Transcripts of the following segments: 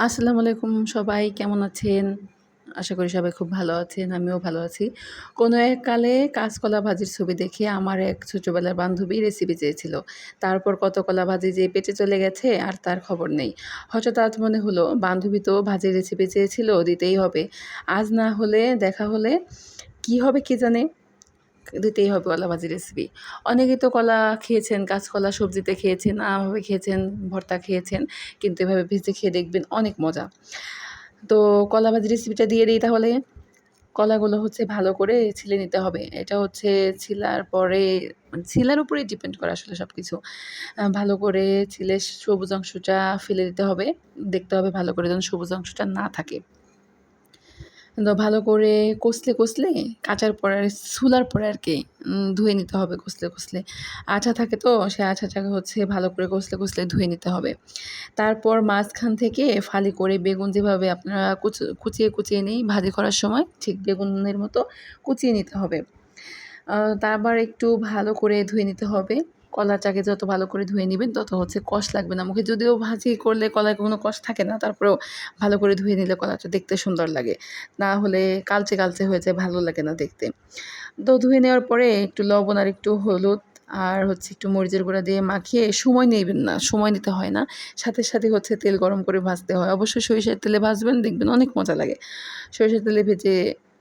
আসসালামু আলাইকুম সবাই কেমন আছেন? আশা করি সবাই খুব ভালো আছেন। আমিও ভালো আছি। কোনো এক কালে কাঁচকলা ভাজির ছবি দেখে আমার এক ছোটবেলার বান্ধবী রেসিপি চেয়েছিল। তারপর কত কলা ভাজি যে পেটে চলে গেছে আর তার খবর নেই। হঠাৎ আজ মনে হলো বান্ধবী তো ভাজির রেসিপি চেয়েছিল, দিতেই হবে। আজ না হলে দেখা হলে কি হবে কে জানে? দিতেই হবে কলা ভাজির রেসিপি। অনেকেই তো কলা খেয়েছেন, কাঁচকলা সবজিতে খেয়েছেন, আমভাবে খেয়েছেন, ভর্তা খেয়েছেন। কিন্তু এভাবে ভেজে খেয়ে দেখবেন অনেক মজা। তো কলা ভাজির রেসিপিটা দিয়ে দিই তাহলে। কলাগুলো হচ্ছে ভালো করে ছিলে নিতে হবে। এটা হচ্ছে ছিলার পরে মানে ছিলার উপরেই ডিপেন্ড করে আসলে সবকিছু। ভালো করে ছিলে সবুজ অংশটা ফেলে দিতে হবে। দেখতে হবে ভালো করে যেন সবুজ অংশটা না থাকে। তো ভালো করে কষলে কাচার পরে ছুলার পরে আরকি ধুয়ে নিতে হবে কষলে। আঠা থাকে তো সেই আঠাটাকে হচ্ছে ভালো করে কষলে ধুয়ে নিতে হবে। তারপর মাঝখান থেকে ফালি করে বেগুন যেভাবে আপনারা কুচিয়ে নেই ভাজি করার সময় ঠিক বেগুনের মতো কুচিয়ে নিতে হবে। তারপর একটু ভালো করে ধুয়ে নিতে হবে। কলাটাকে যত ভালো করে ধুয়ে নিবেন তত হচ্ছে কষ লাগবে না মুখে। যদিও ভাজি করলে কলায় কোনো কষ থাকে না, তারপরেও ভালো করে ধুয়ে নিলে কলাটা দেখতে সুন্দর লাগে। না হলে কালচে হয়ে যায়, ভালো লাগে না দেখতে। তো ধুয়ে নেওয়ার পরে একটু লবণ আর একটু হলুদ আর হচ্ছে একটু মরিচের গুঁড়া দিয়ে মাখিয়ে সময় নেবেন না, সময় নিতে হয় না। সাথে হচ্ছে তেল গরম করে ভাজতে হয়। অবশ্যই সরিষার তেলে ভাজবেন, দেখবেন অনেক মজা লাগে। সরিষার তেলে ভেজে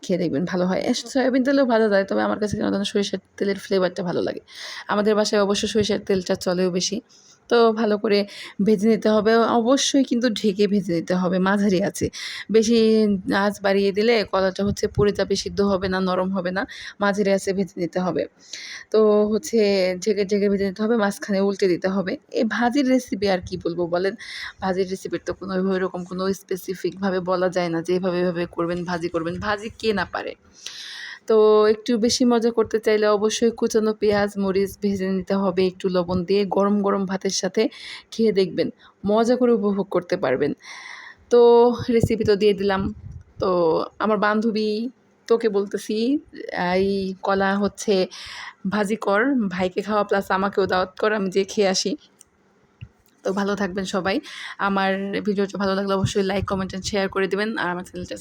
খেয়ে দেখবেন ভালো হয়। সয়াবিন তেলেও ভাজা যায়, তবে আমার কাছে কেন যেন সরিষার তেলের ফ্লেভারটা ভালো লাগে। আমাদের বাসায় অবশ্য সরিষার তেলটা চলেও বেশি। তো ভালো করে ভেজে নিতে হবে। অবশ্যই কিন্তু ঢেকে ভেজে নিতে হবে মাঝারি আঁচে। বেশি আঁচ বাড়িয়ে দিলে কলাটা হচ্ছে পুড়ে যাবে, সিদ্ধ হবে না, নরম হবে না। মাঝারি আঁচে ভেজে নিতে হবে। তো হচ্ছে ঢেকে ভেজে নিতে হবে, মাঝখানে উল্টে দিতে হবে। এই ভাজির রেসিপি আর কি বলবো বলেন? ভাজির রেসিপির তো কোনো ওইরকম কোনো স্পেসিফিকভাবে বলা যায় না যে এভাবে করবেন, ভাজি করবেন। ভাজি কে না পারে? তো একটু বেশি মজা করতে চাইলে অবশ্যই কুচানো পেঁয়াজ, মরিচ ভেজে নিতে হবে একটু লবণ দিয়ে। গরম ভাতের সাথে খেয়ে দেখবেন। মজা করে উপভোগ করতে পারবেন। তো রেসিপি তো দিয়ে দিলাম। তো আমার বান্ধবী তোকে বলতেছি এই কলা হচ্ছে ভাজি কর, ভাইকে খাওয়া প্লাস আমাকেও দাওয়াত কর, আমি যেয়ে খেয়ে আসি। তো ভালো থাকবেন সবাই। আমার ভিডিওটা ভালো লাগলে অবশ্যই লাইক, কমেন্ট এন্ড শেয়ার করে দিবেন। আর আমার চ্যানেলটা